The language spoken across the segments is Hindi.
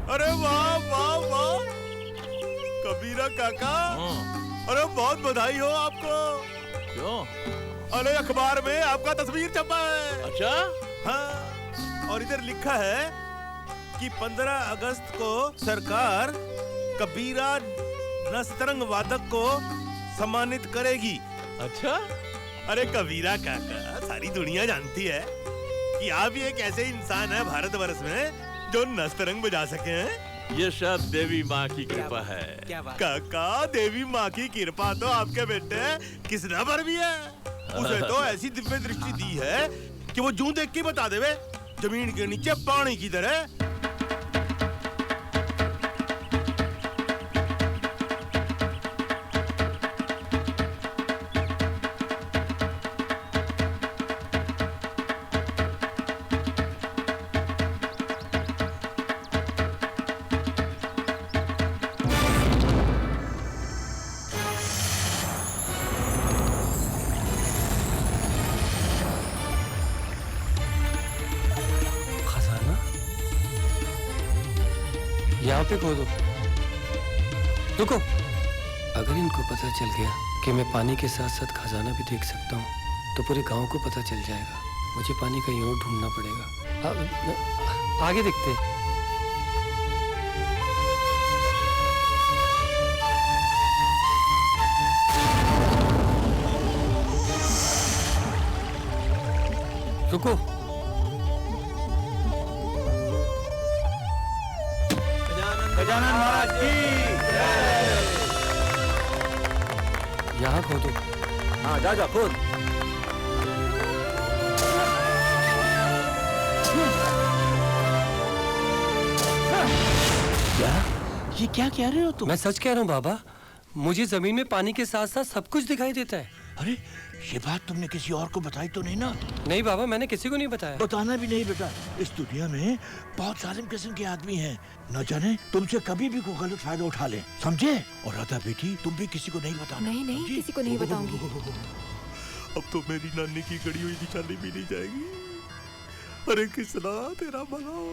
अरे वाह वाह वाह कबीरा काका, अरे बहुत बधाई हो आपको। क्यों? अरे अखबार में आपका तस्वीर छपा है। अच्छा? हाँ, और इधर लिखा है कि 15 अगस्त को सरकार कबीरा नस्तरंग वादक को सम्मानित करेगी। अच्छा? अरे कबीरा काका, सारी दुनिया जानती है कि आप ही एक ऐसे इंसान है भारतवर्ष में जो नस्तरंग बजा सके हैं। ये सब देवी माँ की कृपा है। क्या बात? काका, देवी माँ की कृपा तो आपके बेटे किसना पर भी है। उसे तो ऐसी दिव्य दृष्टि दी है कि वो जूं देख के बता देवे जमीन के नीचे पानी की तरह। यहाँ पे खोदो। रुको, अगर इनको पता चल गया कि मैं पानी के साथ साथ खजाना भी देख सकता हूँ तो पूरे गांव को पता चल जाएगा। मुझे पानी कहीं और ढूंढना पड़ेगा। आगे देखते हैं। रुको, गजानन महाराज की जय। यहाँ खोदो। हाँ, जा जा खोद। क्या? ये क्या कह रहे हो तुम? मैं सच कह रहा हूँ बाबा, मुझे जमीन में पानी के साथ साथ सब कुछ दिखाई देता है। अरे ये बात तुमने किसी और को बताई तो नहीं ना? नहीं बाबा, मैंने किसी को नहीं बताया। बताना भी नहीं बेटा। इस दुनिया में बहुत जालिम किस्म के आदमी हैं, न जाने तुमसे कभी भी कोई गलत फायदा उठा ले, समझे? और राधा बेटी, तुम भी किसी को नहीं बताना। नहीं नहीं, किसी को नहीं बताऊंगी। अब तो मेरी नानी की गड़ी हुई निशानी भी नहीं जाएगी। अरे किसना तेरा भला हो।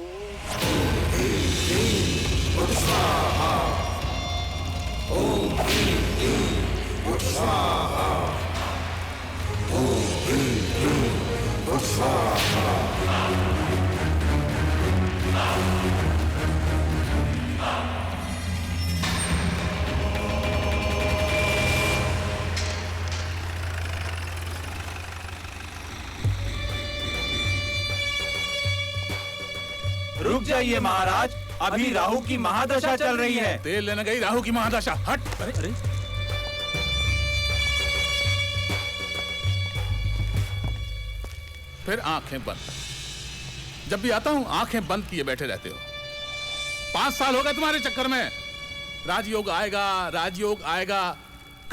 रुक जाइए महाराज, अभी राहु की महादशा चल रही है। तेल लेने गई राहु की महादशा। हट। अरे अरे, फिर आंखें बंद। जब भी आता हूं आंखें बंद किए बैठे रहते हो। 5 साल हो गए तुम्हारे चक्कर में। राजयोग आएगा, राजयोग आएगा।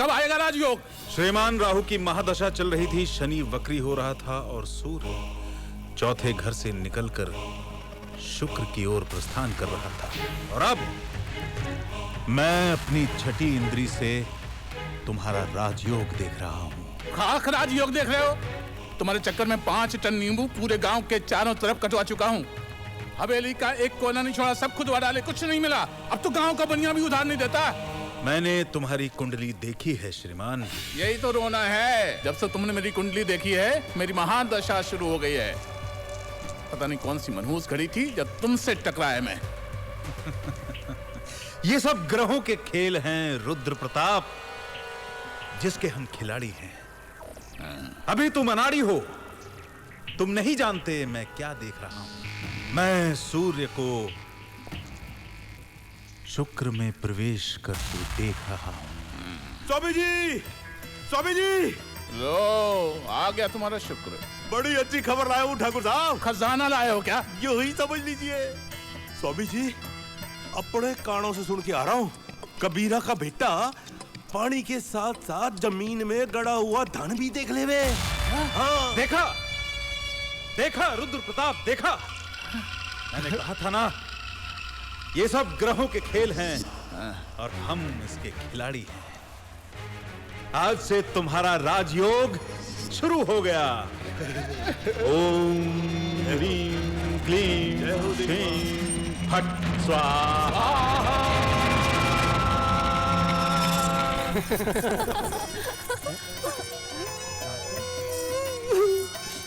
कब आएगा राजयोग? श्रीमान, राहु की महादशा चल रही थी, शनि वक्री हो रहा था और सूर्य चौथे घर से निकलकर शुक्र की ओर प्रस्थान कर रहा था। और अब मैं अपनी छठी इंद्री से तुम्हारा राजयोग देख रहा हूँ। खाक राजयोग देख रहे हो? तुम्हारे चक्कर में 5 टन नींबू पूरे गांव के चारों तरफ कटवा चुका हूँ। हवेली का एक कोना नहीं छोड़ा, सब खुदवा डाले, कुछ नहीं मिला। अब तो गांव का बनिया भी उधार नहीं देता। मैंने तुम्हारी कुंडली देखी है श्रीमान। यही तो रोना है। जब से तुमने मेरी कुंडली देखी है, मेरी महादशा शुरू हो गई है। पता नहीं कौन सी मनहूस घड़ी थी जब तुमसे टकराया मैं। ये सब ग्रहों के खेल हैं रुद्र प्रताप, जिसके हम खिलाड़ी हैं। अभी तुम अनाड़ी हो, तुम नहीं जानते मैं क्या देख रहा हूं। मैं सूर्य को शुक्र में प्रवेश करते देख रहा हूं। स्वामी जी, स्वामी जी, लो आ गया तुम्हारा शुक्र। बड़ी अच्छी खबर लाया हूँ ठाकुर साहब। खजाना लाए हो क्या? यू ही समझ लीजिए। स्वामी जी, अपने कानों से सुन के आ रहा हूँ, कबीरा का बेटा पानी के साथ साथ जमीन में गड़ा हुआ धन भी देख ले वे। हाँ। देखा देखा रुद्र प्रताप, देखा। मैंने कहा था ना, ये सब ग्रहों के खेल हैं और हम इसके खिलाड़ी हैं। आज से तुम्हारा राजयोग शुरू हो गया। ओम ह्रीं क्लीं श्रीं फट स्वाहा।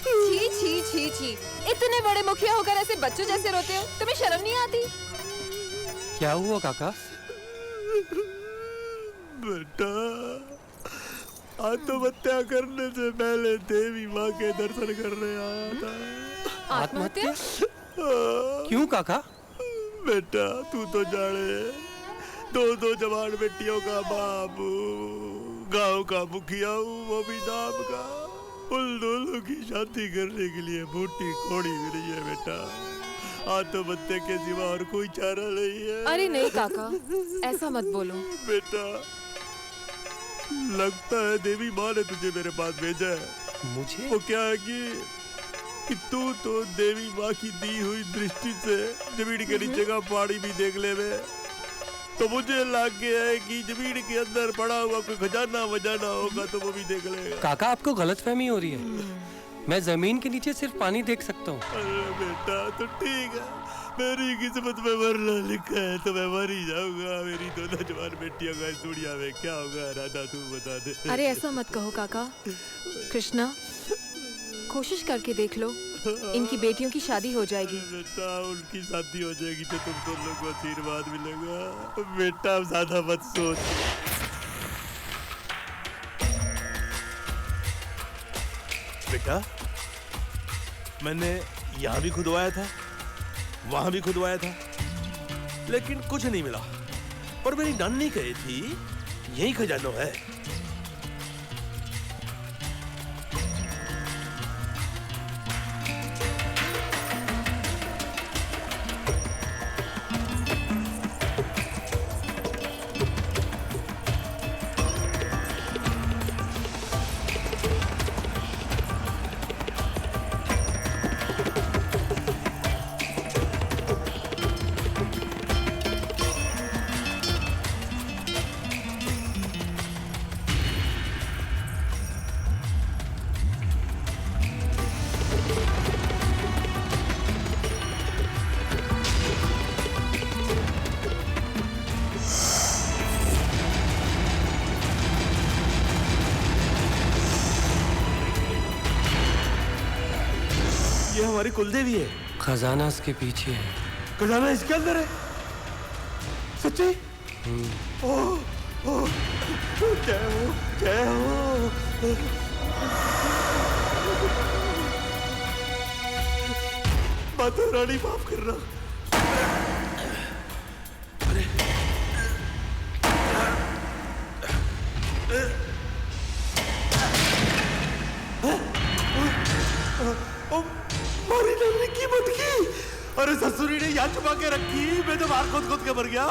छी छी छी छी, इतने बड़े मुखिया होकर ऐसे बच्चों जैसे रोते हो, तुम्हें शर्म नहीं आती? क्या हुआ काका? बेटा, आत्महत्या करने से पहले देवी माँ के दर्शन करने आया था। आत्महत्या? क्यों काका? बेटा, तू तो जाने, दो जवान बेटियों का बाबू, गांव का मुखिया हूँ, वो भी नाम का। उन दोनों की शादी करने के लिए बूटी खोड़ी मिली है बेटा। आत्महत्या के सिवा और कोई चारा नहीं है। अरे नहीं काका, ऐसा मत बोलो। बेटा, लगता है देवी माँ ने तुझे मेरे पास भेजा है। मुझे? वो क्या है कि तू तो देवी माँ की दी हुई दृष्टि से जमीन के नीचे का पानी भी देख ले वे। तो मुझे लग गया है कि जमीन के अंदर पड़ा हुआ कोई खजाना वजाना होगा तो वो भी देख लेगा। काका, आपको गलतफहमी हो रही है। मैं जमीन के नीचे सिर्फ पानी देख सकता हूँ। अरे बेटा, तो ठीक है, मेरी किस्मत में मरना लिखा है तो मैं मर ही जाऊंगा। मेरी दोनों जवान बेटियों का इस दुनिया में क्या होगा, राधा तू बता दे। अरे ऐसा मत कहो काका। कृष्णा, कोशिश करके देख लो, इनकी बेटियों की शादी हो जाएगी। बेटा, उनकी शादी हो जाएगी तो तुम दोनों को आशीर्वाद मिलेगा। बेटा, ज्यादा मत सोच। बेटा, मैंने यहाँ भी खुदवाया था, वहां भी खुदवाया था, लेकिन कुछ नहीं मिला। और मेरी नानी कही थी यही खजाना है। ये हमारी कुलदेवी है। खजाना इसके पीछे है। खजाना इसके अंदर है? सच्ची? ओह, ओह, जय हो, जय हो। माता रानी माफ करना। मारी नानी की मटकी। अरे ससुरी ने यहाँ छुपा के रखी, मैं तो बाहर खुद के मर गया।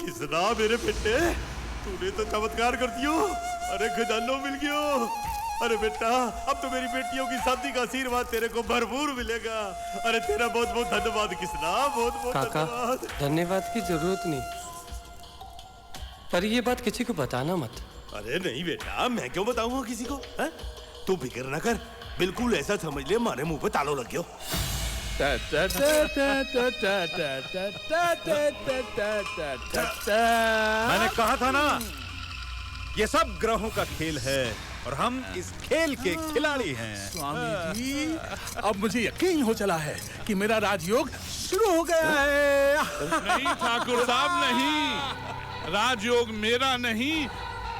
किसना मेरे बेटे, तूने तो चमत्कार कर दियो। अरे खजानो मिल गयो। अरे बेटा, अब तो मेरी बेटियों की शादी का आशीर्वाद तेरे को भरपूर मिलेगा। अरे तेरा बहुत बहुत धन्यवाद किसना, बहुत बहुत काका, धन्यवाद। धन्यवाद की जरूरत नहीं, पर ये बात किसी को बताना मत। अरे नहीं बेटा, मैं क्यों बताऊंगा किसी को? है? तू फिक्र ना कर, बिल्कुल ऐसा समझ ले मारे मुंह पे तालो लग गयो। मैंने कहा था ना, ये सब ग्रहों का खेल है और हम इस खेल के खिलाड़ी हैं। स्वामी जी, अब मुझे यकीन हो चला है कि मेरा राजयोग शुरू हो गया है। नहीं ठाकुर साहब, नहीं, राजयोग मेरा नहीं,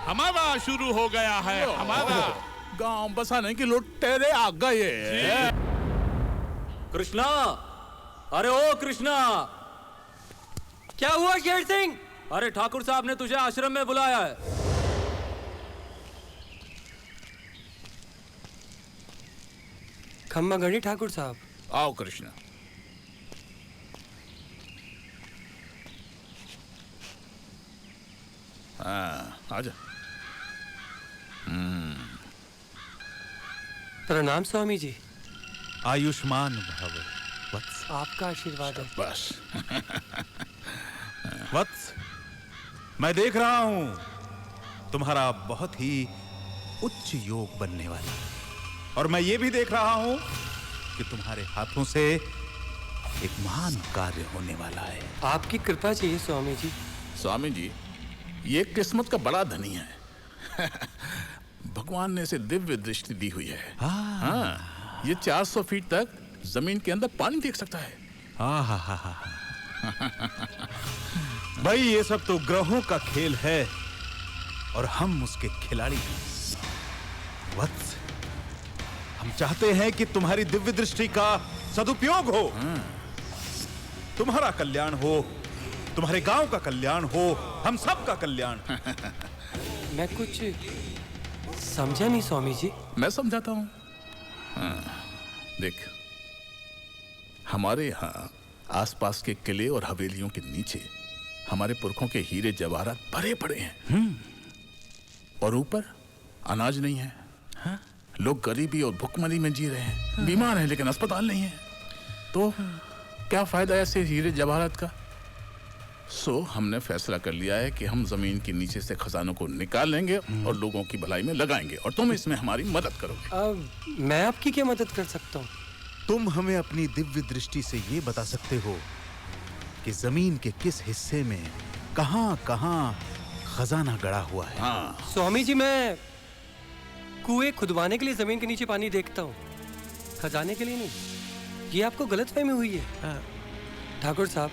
हमारा शुरू हो गया है। हमारा गांव बसाने के लुटेरे आ गए। कृष्णा, अरे ओ कृष्णा, क्या हुआ शेर सिंह? अरे ठाकुर साहब ने तुझे आश्रम में बुलाया है। खम्मा गढ़ी ठाकुर साहब। आओ कृष्णा। हाँ, आजा। प्रणाम स्वामी जी। आयुष्मान भव वत्स। आपका आशीर्वाद है। बस। वत्स, मैं देख रहा हूं तुम्हारा बहुत ही उच्च योग बनने वाला है। और मैं ये भी देख रहा हूं कि तुम्हारे हाथों से एक महान कार्य होने वाला है। आपकी कृपा चाहिए स्वामी जी। स्वामी जी, ये किस्मत का बड़ा धनी है। भगवान ने इसे दिव्य दृष्टि दी हुई है। हाँ, ये 400 फीट तक जमीन के अंदर पानी देख सकता है। भाई ये सब तो ग्रहों का खेल है और हम उसके खिलाड़ी हैं। वत्स, हम चाहते हैं कि तुम्हारी दिव्य दृष्टि का सदुपयोग हो, तुम्हारा कल्याण हो, तुम्हारे गांव का कल्याण हो, हम सब का कल्याण। मैं कुछ समझा नहीं स्वामी जी। मैं समझाता हूं। देख, हमारे यहाँ आसपास के किले और हवेलियों के नीचे हमारे पुरखों के हीरे जवाहरात भरे पड़े हैं। और ऊपर अनाज नहीं है। लोग गरीबी और भुखमरी में जी रहे हैं। बीमार हैं लेकिन अस्पताल नहीं है। तो क्या फायदा ऐसे हीरे जवाहरात का? सो हमने फैसला कर लिया है कि हम जमीन के नीचे से खजानों को निकाल लेंगे और लोगों की भलाई में लगाएंगे, और तुम इसमें हमारी मदद करोगे। अब मैं आपकी क्या मदद कर सकता हूँ? तुम हमें अपनी दिव्य दृष्टि से ये बता सकते हो कि जमीन के किस हिस्से में कहां-कहां खजाना गड़ा हुआ है। स्वामी जी, मैं कुएं खुदवाने के लिए जमीन के नीचे पानी देखता हूँ, खजाने के लिए नहीं। ये आपको गलतफहमी हुई है। ठाकुर साहब,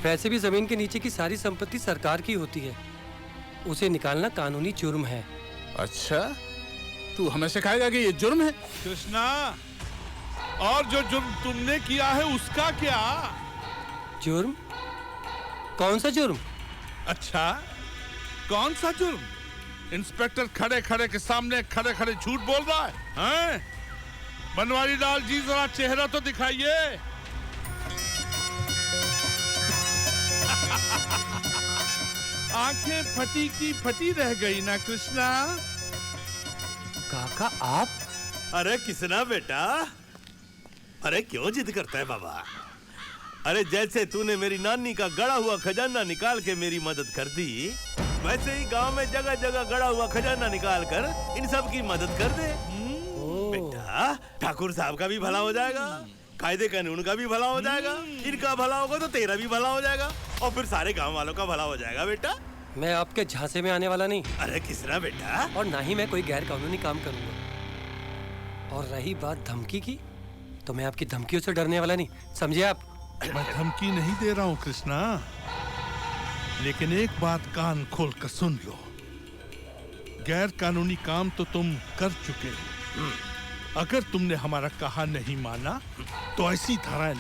वैसे भी जमीन के नीचे की सारी संपत्ति सरकार की होती है, उसे निकालना कानूनी जुर्म है। अच्छा, तू हमें सिखाएगा कि ये जुर्म है? कृष्णा, और जो जुर्म तुमने किया है उसका क्या? जुर्म? कौन सा जुर्म? अच्छा, कौन सा जुर्म? इंस्पेक्टर खड़े खड़े के सामने खड़े खड़े झूठ बोल रहा है, हैं? बनवारी लाल जी, जरा चेहरा तो दिखाइए। आंखें फटी की फटी रह गई ना कृष्णा? काका आप? अरे किसना बेटा, अरे क्यों जिद करता है बाबा? अरे जैसे तूने मेरी नानी का गड़ा हुआ खजाना निकाल के मेरी मदद कर दी, वैसे ही गांव में जगह जगह गड़ा हुआ खजाना निकाल कर इन सब की मदद कर दे। बेटा, ठाकुर साहब का भी भला हो जाएगा, कायदे कानून का भी भला हो जाएगा, इनका भला होगा तो तेरा भी भला हो जाएगा, और फिर सारे गांव वालों का भला हो जाएगा। बेटा, मैं आपके झांसे में आने वाला नहीं। अरे किसना बेटा, और ना ही मैं कोई गैर कानूनी काम करूंगा। और रही बात धमकी की, तो मैं आपकी धमकियों से डरने वाला नहीं, समझे आप? मैं धमकी नहीं दे रहा हूँ कृष्णा, लेकिन एक बात कान खोल कर सुन लो। गैर कानूनी काम तो तुम कर चुके हो। अगर तुमने हमारा कहा नहीं माना तो ऐसी धाराएं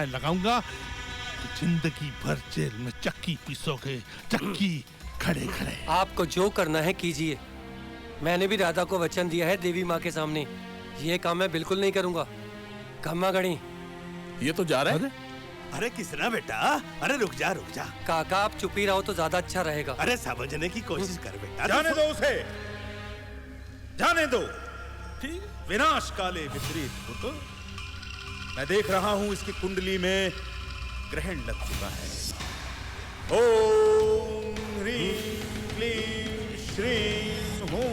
लगाऊंगा कि जिंदगी भर जेल में चक्की पीसोगे, चक्की खड़े खड़े। आपको जो करना है कीजिए। मैंने भी राधा को वचन दिया है देवी माँ के सामने, ये काम मैं बिल्कुल नहीं करूंगा। खम्मा गणी, ये तो जा रहा है। अरे किसना बेटा, अरे रुक जा। काका, आप चुप ही रहो तो ज्यादा अच्छा रहेगा। अरे समझने की कोशिश कर बेटा। जाने दो उसे, जाने दो। विनाश काले विपरीत पुत्र। मैं देख रहा हूं इसकी कुंडली में ग्रहण लग चुका है। ओम ह्रीं क्लीं श्रीं हूं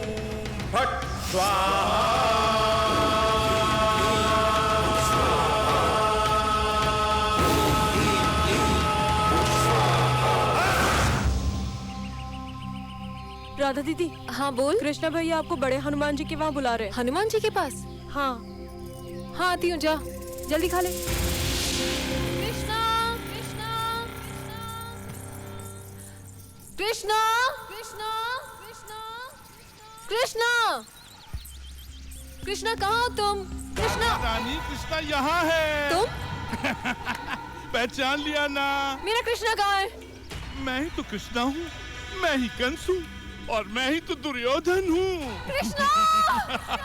फट स्वाहा। राधा दीदी। हाँ बोल। कृष्णा भैया आपको बड़े हनुमान जी के वहाँ बुला रहे हैं। हनुमान जी के पास? हाँ हाँ आती हूँ, जा जल्दी खा ले। कृष्णा, कृष्णा, कृष्णा, कृष्णा, कृष्णा, कृष्णा, कृष्णा, कहाँ हो तुम? कृष्णा, रानी, कृष्णा यहाँ है। तुम? पहचान लिया ना? मेरा कृष्णा कहाँ है? मैं ही तो कृष्णा हूँ, मैं ही कंस हूँ, और मैं ही तो दुर्योधन हूँ। कृष्णा!